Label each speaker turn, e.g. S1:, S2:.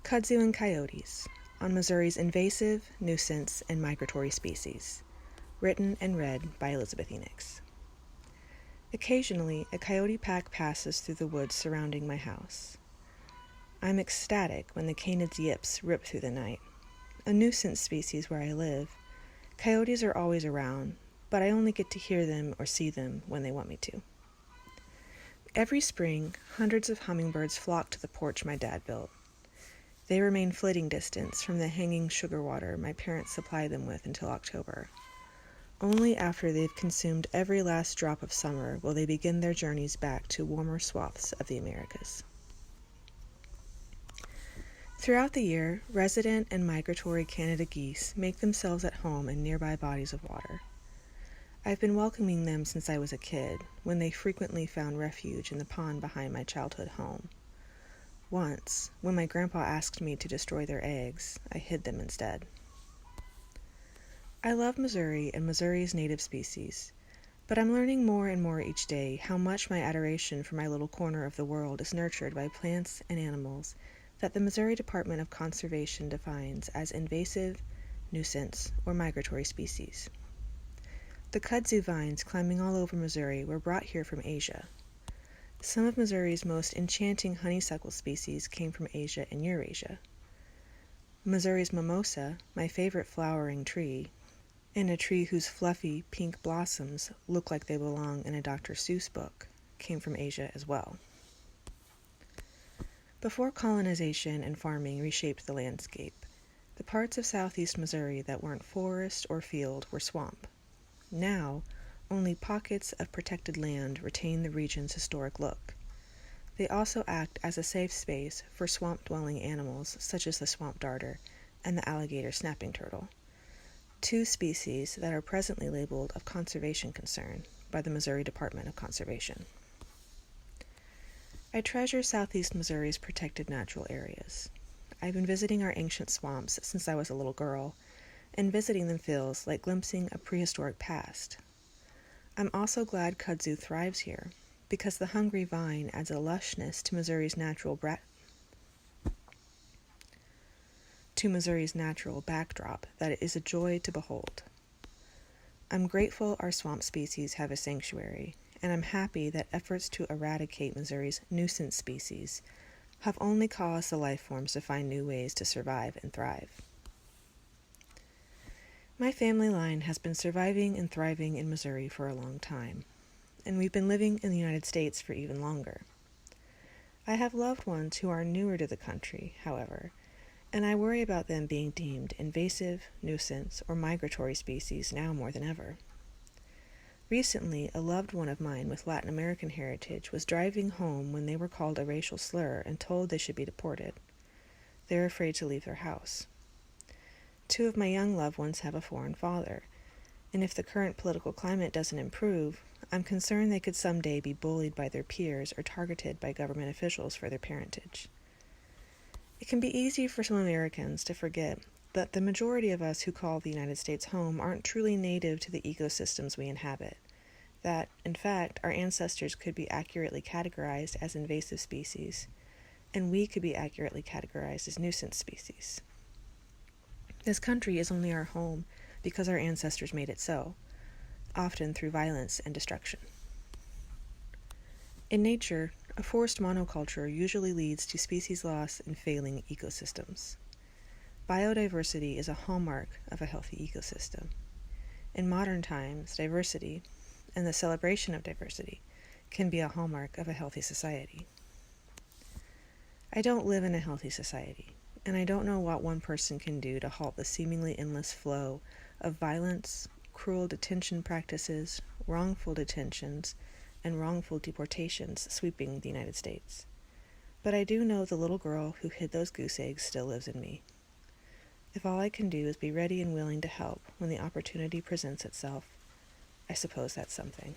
S1: Kudzu and Coyotes, on Missouri's invasive, nuisance, and migratory species. Written and read by Elizabeth Enix. Occasionally, a coyote pack passes through the woods surrounding my house. I'm ecstatic when the canids yips rip through the night. A nuisance species where I live, coyotes are always around, but I only get to hear them or see them when they want me to. Every spring, hundreds of hummingbirds flock to the porch my dad built. They remain flitting distance from the hanging sugar water my parents supply them with until October. Only after they've consumed every last drop of summer will they begin their journeys back to warmer swaths of the Americas. Throughout the year, resident and migratory Canada geese make themselves at home in nearby bodies of water. I've been welcoming them since I was a kid, when they frequently found refuge in the pond behind my childhood home. Once, when my grandpa asked me to destroy their eggs, I hid them instead. I love Missouri and Missouri's native species, but I'm learning more and more each day how much my adoration for my little corner of the world is nurtured by plants and animals that the Missouri Department of Conservation defines as invasive, nuisance, or migratory species. The kudzu vines climbing all over Missouri were brought here from Asia. Some of Missouri's most enchanting honeysuckle species came from Asia and Eurasia. Missouri's mimosa, my favorite flowering tree, and a tree whose fluffy pink blossoms look like they belong in a Dr. Seuss book, came from Asia as well. Before colonization and farming reshaped the landscape, the parts of southeast Missouri that weren't forest or field were swamp. Now, only pockets of protected land retain the region's historic look. They also act as a safe space for swamp-dwelling animals such as the swamp darter and the alligator snapping turtle, two species that are presently labeled of conservation concern by the Missouri Department of Conservation. I treasure southeast Missouri's protected natural areas. I've been visiting our ancient swamps since I was a little girl, and visiting them feels like glimpsing a prehistoric past. I'm also glad kudzu thrives here, because the hungry vine adds a lushness to Missouri's natural backdrop that it is a joy to behold. I'm grateful our swamp species have a sanctuary, and I'm happy that efforts to eradicate Missouri's nuisance species have only caused the life forms to find new ways to survive and thrive. My family line has been surviving and thriving in Missouri for a long time, and we've been living in the United States for even longer. I have loved ones who are newer to the country, however, and I worry about them being deemed invasive, nuisance, or migratory species now more than ever. Recently, a loved one of mine with Latin American heritage was driving home when they were called a racial slur and told they should be deported. They're afraid to leave their house. Two of my young loved ones have a foreign father, and if the current political climate doesn't improve, I'm concerned they could someday be bullied by their peers or targeted by government officials for their parentage. It can be easy for some Americans to forget that the majority of us who call the United States home aren't truly native to the ecosystems we inhabit, that, in fact, our ancestors could be accurately categorized as invasive species, and we could be accurately categorized as nuisance species. This country is only our home because our ancestors made it so, often through violence and destruction. In nature, a forced monoculture usually leads to species loss and failing ecosystems. Biodiversity is a hallmark of a healthy ecosystem. In modern times, diversity, and the celebration of diversity, can be a hallmark of a healthy society. I don't live in a healthy society, and I don't know what one person can do to halt the seemingly endless flow of violence, cruel detention practices, wrongful detentions, and wrongful deportations sweeping the United States. But I do know the little girl who hid those goose eggs still lives in me. If all I can do is be ready and willing to help when the opportunity presents itself, I suppose that's something.